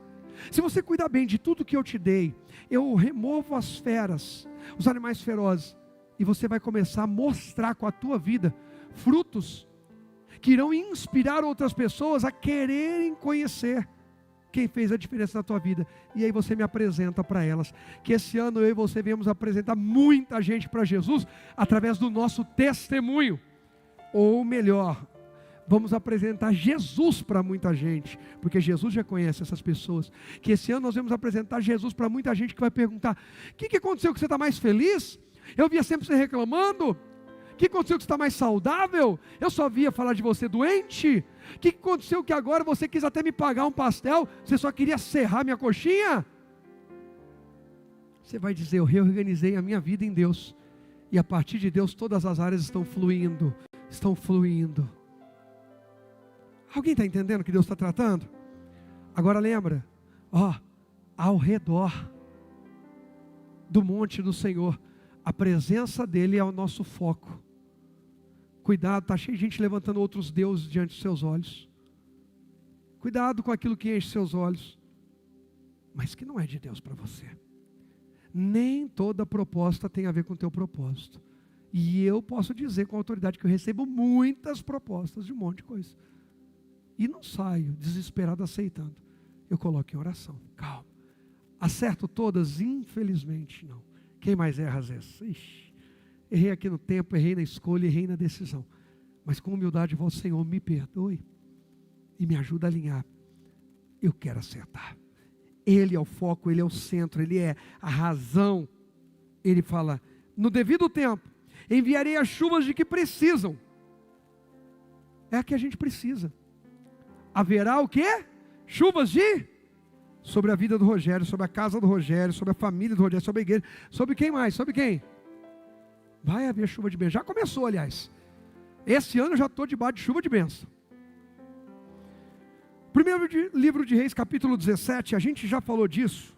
Se você cuidar bem de tudo que eu te dei, eu removo as feras, os animais ferozes, e você vai começar a mostrar com a tua vida frutos que irão inspirar outras pessoas a quererem conhecer quem fez a diferença na tua vida. E aí você me apresenta para elas. Que esse ano eu e você venhamos apresentar muita gente para Jesus através do nosso testemunho. Ou melhor, vamos apresentar Jesus para muita gente, porque Jesus já conhece essas pessoas. Que esse ano nós vamos apresentar Jesus para muita gente que vai perguntar, o que aconteceu que você está mais feliz? Eu via sempre você reclamando. O que aconteceu que você está mais saudável? Eu só via falar de você doente. O que aconteceu que agora você quis até me pagar um pastel? Você só queria serrar minha coxinha? Você vai dizer, eu reorganizei a minha vida em Deus. E a partir de Deus todas as áreas estão fluindo. Estão fluindo. Alguém está entendendo o que Deus está tratando? Agora lembra, ao redor do monte do Senhor, a presença dEle é o nosso foco. Cuidado, está cheio de gente levantando outros deuses diante dos seus olhos. Cuidado com aquilo que enche seus olhos, mas que não é de Deus para você. Nem toda proposta tem a ver com o teu propósito. E eu posso dizer com autoridade que eu recebo muitas propostas de um monte de coisa. E não saio desesperado aceitando. Eu coloco em oração, calma. Acerto todas? Infelizmente não. Quem mais erra às vezes? Ixi, errei aqui no tempo, errei na escolha, errei na decisão. Mas com humildade, vou, Senhor, me perdoe e me ajuda a alinhar. Eu quero acertar. Ele é o foco, Ele é o centro, Ele é a razão. Ele fala, no devido tempo, enviarei as chuvas de que precisam. É a que a gente precisa. Haverá o quê? Chuvas sobre a vida do Rogério, sobre a casa do Rogério, sobre a família do Rogério, sobre a igreja, sobre quem mais? Sobre quem? Vai haver chuva de bênção. Já começou, aliás. Esse ano eu já estou debaixo de chuva de bênção. Primeiro livro de Reis, capítulo 17, a gente já falou disso,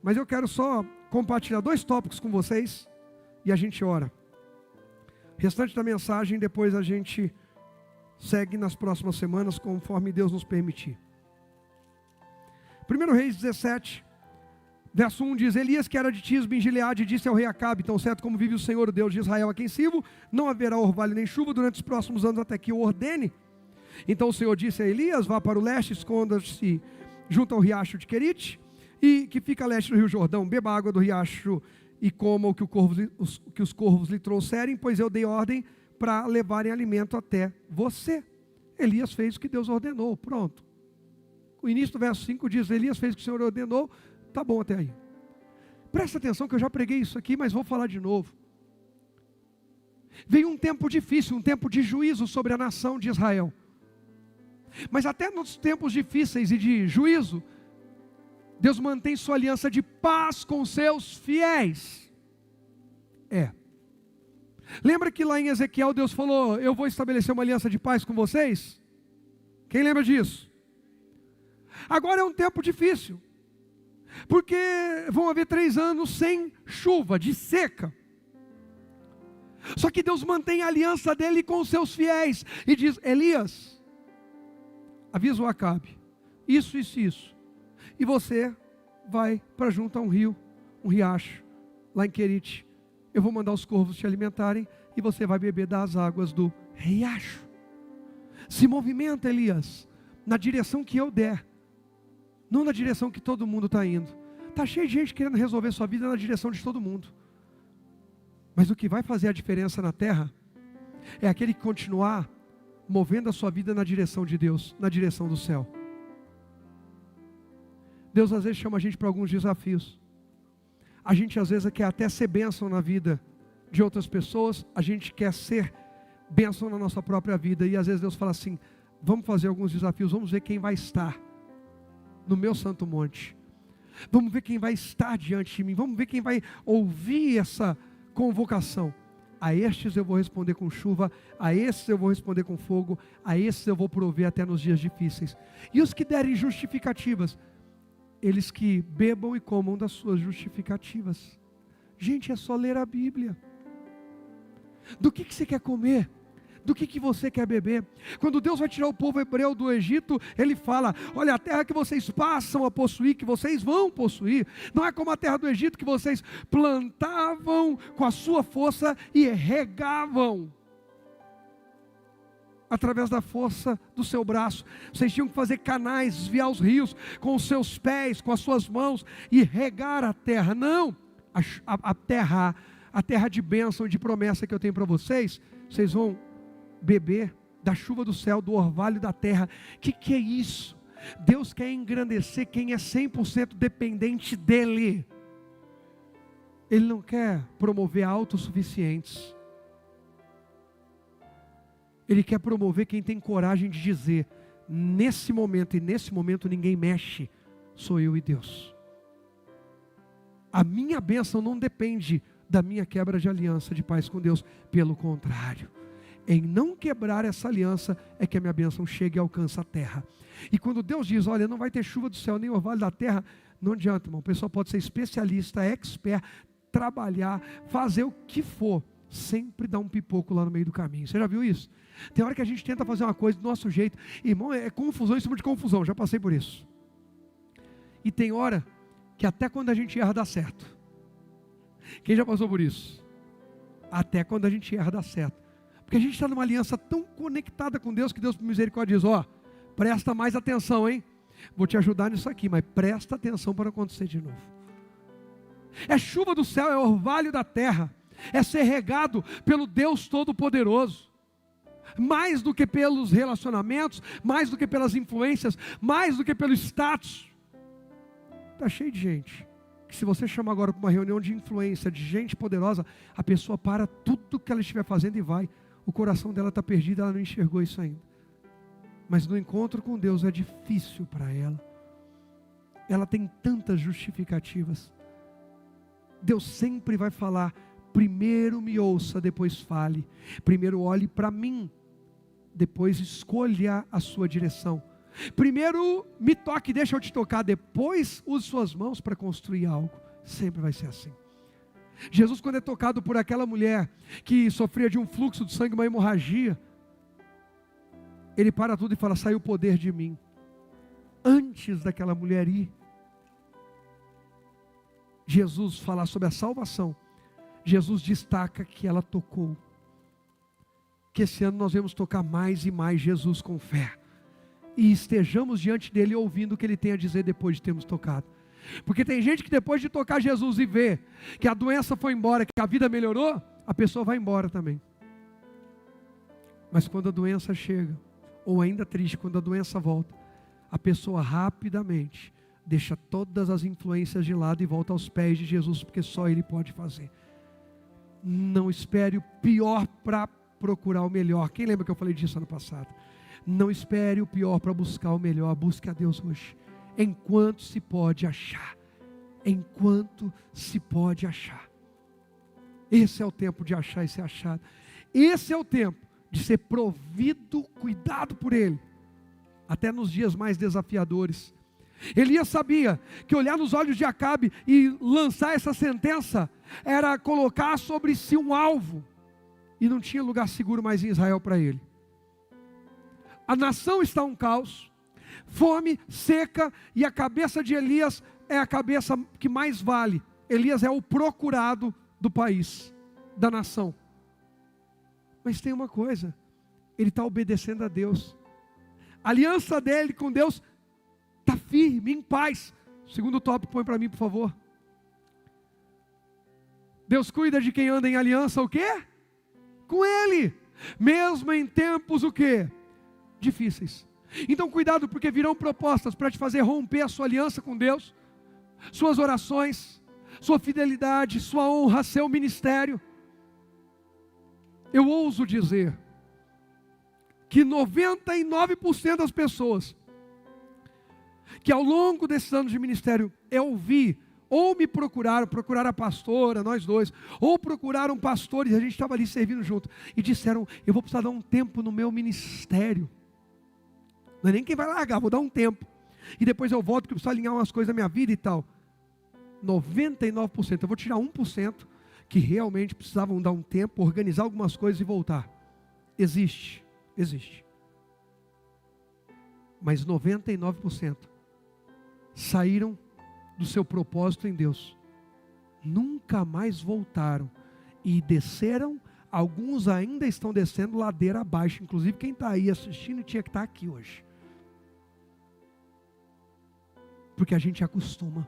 mas eu quero só compartilhar 2 tópicos com vocês e a gente ora. O restante da mensagem, depois a gente segue nas próximas semanas, conforme Deus nos permitir. 1 Reis 17, verso 1 diz, Elias, que era de Tisbe em Gileade, disse ao rei Acabe, tão certo como vive o Senhor, o Deus de Israel, a quem sirvo, não haverá orvalho nem chuva durante os próximos anos, até que eu ordene. Então o Senhor disse a Elias, vá para o leste, esconda-se junto ao riacho de Querite, e que fica a leste do rio Jordão, beba água do riacho e coma o que os corvos lhe trouxerem, pois eu dei ordem para levarem alimento até você. Elias fez o que Deus ordenou, pronto. O início do verso 5 diz, Elias fez o que o Senhor ordenou, tá bom até aí. Presta atenção que eu já preguei isso aqui, mas vou falar de novo. Veio um tempo difícil, um tempo de juízo sobre a nação de Israel. Mas até nos tempos difíceis e de juízo, Deus mantém sua aliança de paz com seus fiéis. Lembra que lá em Ezequiel Deus falou: eu vou estabelecer uma aliança de paz com vocês? Quem lembra disso? Agora é um tempo difícil, porque vão haver 3 anos sem chuva, de seca. Só que Deus mantém a aliança dele com os seus fiéis e diz: Elias, avisa o Acabe, isso, e você vai para junto a um rio, um riacho, lá em Querite. Eu vou mandar os corvos te alimentarem e você vai beber das águas do riacho. Se movimenta, Elias, na direção que eu der, não na direção que todo mundo está indo. Está cheio de gente querendo resolver sua vida na direção de todo mundo. Mas o que vai fazer a diferença na terra é aquele que continuar movendo a sua vida na direção de Deus, na direção do céu. Deus às vezes chama a gente para alguns desafios. A gente às vezes quer até ser bênção na vida de outras pessoas, a gente quer ser bênção na nossa própria vida, e às vezes Deus fala assim: vamos fazer alguns desafios, vamos ver quem vai estar no meu santo monte, vamos ver quem vai estar diante de mim, vamos ver quem vai ouvir essa convocação. A estes eu vou responder com chuva, a estes eu vou responder com fogo, a estes eu vou prover até nos dias difíceis. E os que derem justificativas, eles que bebam e comam das suas justificativas. Gente, é só ler a Bíblia. Do que você quer comer? Do que você quer beber? Quando Deus vai tirar o povo hebreu do Egito, Ele fala: olha, a terra que vocês passam a possuir, que vocês vão possuir, não é como a terra do Egito que vocês plantavam com a sua força e regavam através da força do seu braço. Vocês tinham que fazer canais, desviar os rios com os seus pés, com as suas mãos e regar a terra. Não, a terra de bênção e de promessa que eu tenho para vocês, vocês vão beber da chuva do céu, do orvalho da terra. Que é isso? Deus quer engrandecer quem é 100% dependente dEle. Ele não quer promover autossuficientes. Ele quer promover quem tem coragem de dizer: nesse momento e nesse momento ninguém mexe, sou eu e Deus. A minha bênção não depende da minha quebra de aliança de paz com Deus. Pelo contrário, em não quebrar essa aliança é que a minha bênção chega e alcança a terra. E quando Deus diz: olha, não vai ter chuva do céu nem orvalho da terra, não adianta, irmão. O pessoal pode ser especialista, expert, trabalhar, fazer o que for, sempre dá um pipoco lá no meio do caminho. Você já viu isso? Tem hora que a gente tenta fazer uma coisa do nosso jeito, irmão, é confusão em cima de confusão. Já passei por isso. E tem hora que até quando a gente erra dá certo. Quem já passou por isso? Até quando a gente erra dá certo. Porque a gente está numa aliança tão conectada com Deus, que Deus por misericórdia diz: ó, presta mais atenção, hein? Vou te ajudar nisso aqui, mas presta atenção para não acontecer de novo. É chuva do céu, é orvalho da terra, é ser regado pelo Deus Todo-Poderoso. Mais do que pelos relacionamentos, mais do que pelas influências, mais do que pelo status. Está cheio de gente que, se você chamar agora para uma reunião de influência, de gente poderosa, a pessoa para tudo que ela estiver fazendo e vai. O coração dela está perdido, ela não enxergou isso ainda. Mas no encontro com Deus é difícil para ela. Ela tem tantas justificativas. Deus sempre vai falar: primeiro me ouça, depois fale. Primeiro olhe para mim, depois escolha a sua direção. Primeiro me toque, deixa eu te tocar, depois use suas mãos para construir algo. Sempre vai ser assim. Jesus, quando é tocado por aquela mulher que sofria de um fluxo de sangue, uma hemorragia, Ele para tudo e fala: sai o poder de mim. Antes daquela mulher ir, Jesus falar sobre a salvação, Jesus destaca que ela tocou. Que esse ano nós vamos tocar mais e mais Jesus com fé, e estejamos diante dele ouvindo o que ele tem a dizer depois de termos tocado. Porque tem gente que depois de tocar Jesus e ver que a doença foi embora, que a vida melhorou, a pessoa vai embora também. Mas quando a doença chega, ou ainda triste, quando a doença volta, a pessoa rapidamente deixa todas as influências de lado e volta aos pés de Jesus, porque só Ele pode fazer. Não espere o pior para procurar o melhor. Quem lembra que eu falei disso ano passado? Não espere o pior para buscar o melhor. Busque a Deus hoje, enquanto se pode achar. Enquanto se pode achar. Esse é o tempo de achar e ser achado. Esse é o tempo de ser provido, cuidado por Ele, até nos dias mais desafiadores. Elias sabia que olhar nos olhos de Acabe e lançar essa sentença era colocar sobre si um alvo, e não tinha lugar seguro mais em Israel para ele. A nação está um caos, fome, seca, e a cabeça de Elias é a cabeça que mais vale. Elias é o procurado do país, da nação. Mas tem uma coisa, ele está obedecendo a Deus. A aliança dele com Deus está firme, em paz. Segundo tópico, põe para mim, por favor. Deus cuida de quem anda em aliança, o quê? Com Ele. Mesmo em tempos, o quê? Difíceis. Então cuidado, porque virão propostas para te fazer romper a sua aliança com Deus, suas orações, sua fidelidade, sua honra, seu ministério. Eu ouso dizer que 99% das pessoas que ao longo desses anos de ministério eu vi, ou me procuraram a pastora, nós dois, ou procuraram pastores, a gente estava ali servindo junto, e disseram, eu vou precisar dar um tempo no meu ministério. Não é nem quem vai largar, vou dar um tempo, e depois eu volto, que eu preciso alinhar umas coisas da minha vida e tal. 99%, eu vou tirar 1%, que realmente precisavam dar um tempo, organizar algumas coisas e voltar. Existe. Mas 99% saíram do seu propósito em Deus, nunca mais voltaram, e desceram. Alguns ainda estão descendo ladeira abaixo, inclusive quem está aí assistindo tinha que estar aqui hoje, porque a gente acostuma.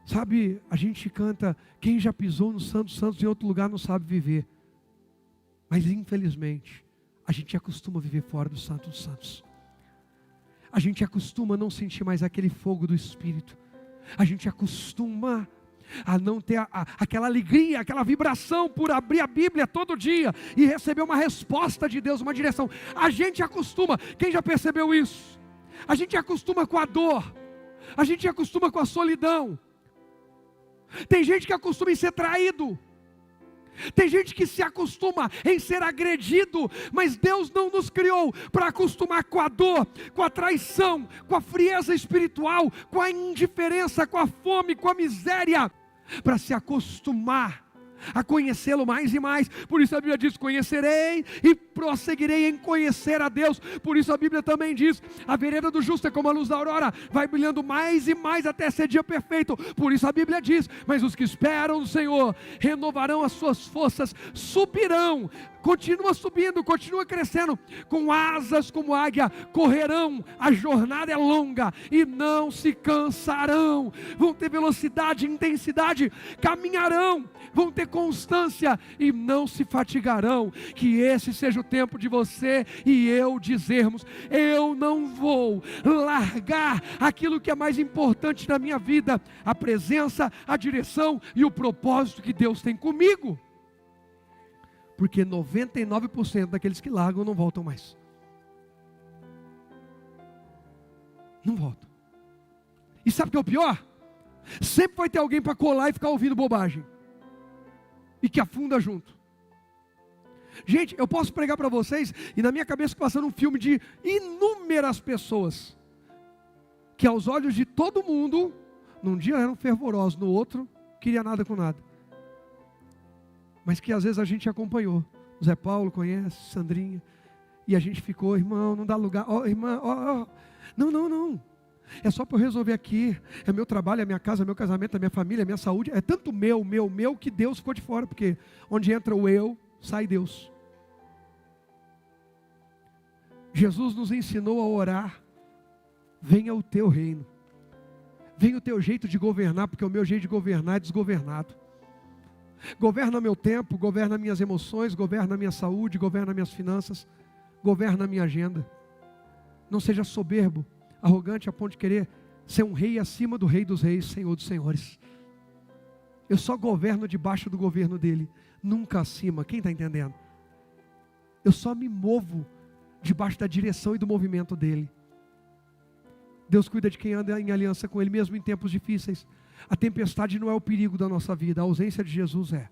Sabe, a gente canta, quem já pisou no Santo dos Santos em outro lugar não sabe viver. Mas infelizmente, a gente acostuma viver fora do Santo dos Santos. A gente acostuma a não sentir mais aquele fogo do Espírito. A gente acostuma a não ter aquela alegria, aquela vibração por abrir a Bíblia todo dia e receber uma resposta de Deus, uma direção. A gente acostuma, quem já percebeu isso? A gente acostuma com a dor, a gente acostuma com a solidão. Tem gente que acostuma em ser traído, tem gente que se acostuma em ser agredido, mas Deus não nos criou para acostumar com a dor, com a traição, com a frieza espiritual, com a indiferença, com a fome, com a miséria, para se acostumar a conhecê-lo mais e mais. Por isso a Bíblia diz, conhecerei e prosseguirei em conhecer a Deus. Por isso a Bíblia também diz, a vereda do justo é como a luz da aurora, vai brilhando mais e mais até ser dia perfeito. Por isso a Bíblia diz, mas os que esperam no Senhor renovarão as suas forças, subirão, continua subindo, continua crescendo, com asas como águia, correrão, a jornada é longa e não se cansarão, vão ter velocidade, intensidade, caminharão, vão ter constância e não se fatigarão. Que esse seja o tempo de você e eu dizermos, eu não vou largar aquilo que é mais importante na minha vida, a presença, a direção e o propósito que Deus tem comigo. Porque 99% daqueles que largam não voltam mais. Não voltam. E sabe o que é o pior? Sempre vai ter alguém para colar e ficar ouvindo bobagem. E que afunda junto. Gente, eu posso pregar para vocês, e na minha cabeça passando um filme de inúmeras pessoas, que aos olhos de todo mundo, num dia eram fervorosos, no outro, queria nada com nada. Mas que às vezes a gente acompanhou. O Zé Paulo conhece, Sandrinha, e a gente ficou, irmão, não dá lugar, irmã, não. É só para eu resolver aqui, é meu trabalho, é minha casa, é meu casamento, é minha família, é minha saúde, é tanto meu, que Deus ficou de fora, porque onde entra o eu, sai Deus. Jesus nos ensinou a orar, venha o teu reino, venha o teu jeito de governar, porque o meu jeito de governar é desgovernado. Governa meu tempo, governa minhas emoções, governa minha saúde, governa minhas finanças, governa minha agenda. Não seja soberbo, arrogante a ponto de querer ser um rei acima do rei dos reis, Senhor dos senhores. Eu só governo debaixo do governo dele, nunca acima. Quem está entendendo? Eu só me movo debaixo da direção e do movimento dele. Deus cuida de quem anda em aliança com Ele, mesmo em tempos difíceis. A tempestade não é o perigo da nossa vida, a ausência de Jesus é.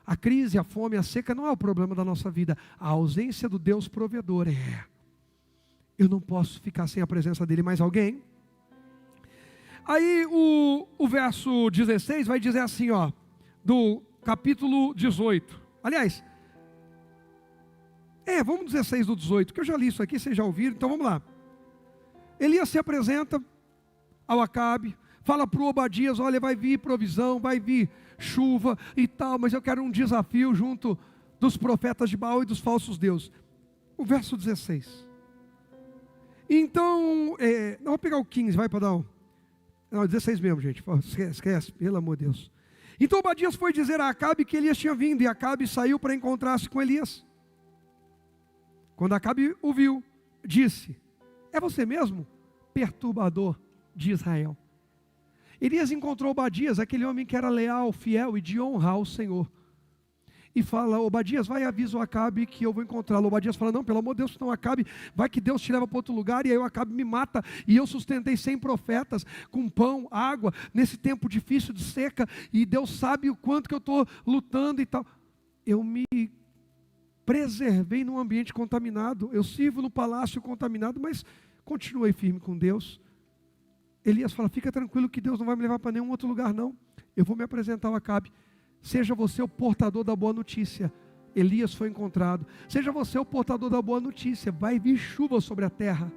A crise, a fome, a seca não é o problema da nossa vida, a ausência do Deus provedor é. Eu não posso ficar sem a presença dEle. Mais alguém? Aí o verso 16 vai dizer assim, ó, do capítulo 18. Aliás, vamos 16 do 18, que eu já li isso aqui, vocês já ouviram, então vamos lá. Elias se apresenta ao Acabe, fala para o Obadias, olha, vai vir provisão, vai vir chuva e tal, mas eu quero um desafio junto dos profetas de Baal e dos falsos deuses. O verso 16. Então, vou pegar o 15, vai para dar um. Não, 16 mesmo, gente, esquece, pelo amor de Deus. Então Obadias foi dizer a Acabe que Elias tinha vindo, e Acabe saiu para encontrar-se com Elias. Quando Acabe o viu, disse, é você mesmo, perturbador de Israel? Elias encontrou Obadias, aquele homem que era leal, fiel e de honrar ao Senhor. E fala, Obadias, vai e avisa o Acabe que eu vou encontrá-lo. Obadias fala, não, pelo amor de Deus, não, Acabe, vai que Deus te leva para outro lugar, e aí o Acabe me mata, e eu sustentei 100 profetas, com pão, água, nesse tempo difícil de seca, e Deus sabe o quanto que eu estou lutando e tal. Eu me preservei num ambiente contaminado, eu sirvo no palácio contaminado, mas continuei firme com Deus. Elias fala, fica tranquilo que Deus não vai me levar para nenhum outro lugar não, eu vou me apresentar ao Acabe. Seja você o portador da boa notícia. Elias foi encontrado. Seja você o portador da boa notícia. Vai vir chuva sobre a terra.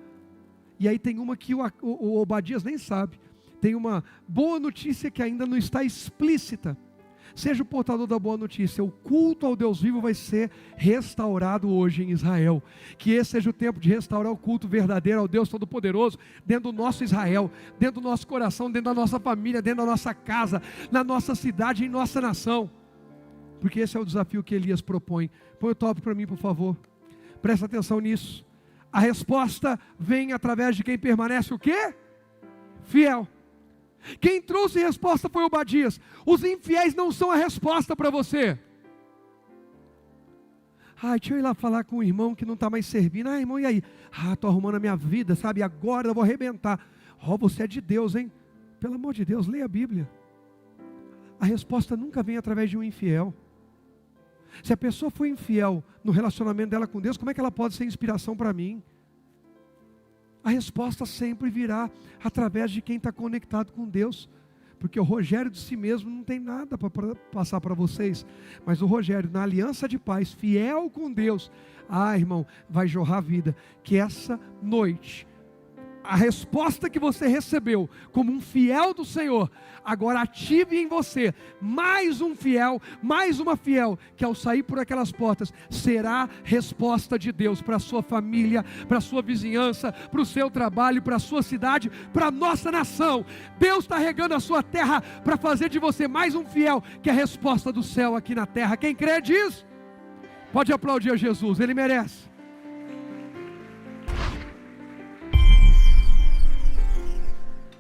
E aí tem uma que o Obadias nem sabe. Tem uma boa notícia que ainda não está explícita. Seja o portador da boa notícia. O culto ao Deus vivo vai ser restaurado hoje em Israel. Que esse seja o tempo de restaurar o culto verdadeiro ao Deus Todo-Poderoso dentro do nosso Israel, dentro do nosso coração, dentro da nossa família, dentro da nossa casa, na nossa cidade, em nossa nação. Porque esse é o desafio que Elias propõe. Põe o top para mim, por favor. Presta atenção nisso. A resposta vem através de quem permanece o quê? Fiel. Quem trouxe resposta foi Obadias. Os infiéis não são a resposta para você. Deixa eu ir lá falar com o irmão que não está mais servindo. Irmão, e aí? Estou arrumando a minha vida, sabe? Agora eu vou arrebentar. Você é de Deus, hein? Pelo amor de Deus, leia a Bíblia. A resposta nunca vem através de um infiel. Se a pessoa foi infiel no relacionamento dela com Deus, como é que ela pode ser inspiração para mim? A resposta sempre virá através de quem está conectado com Deus. Porque o Rogério de si mesmo não tem nada para passar para vocês. Mas o Rogério, na aliança de paz, fiel com Deus, irmão, vai jorrar vida. Que essa noite, a resposta que você recebeu como um fiel do Senhor, agora ative em você mais um fiel, mais uma fiel, que ao sair por aquelas portas, será resposta de Deus para a sua família, para a sua vizinhança, para o seu trabalho, para a sua cidade, para a nossa nação. Deus está regando a sua terra para fazer de você mais um fiel, que é a resposta do céu aqui na terra. Quem crê diz? Pode aplaudir a Jesus, Ele merece.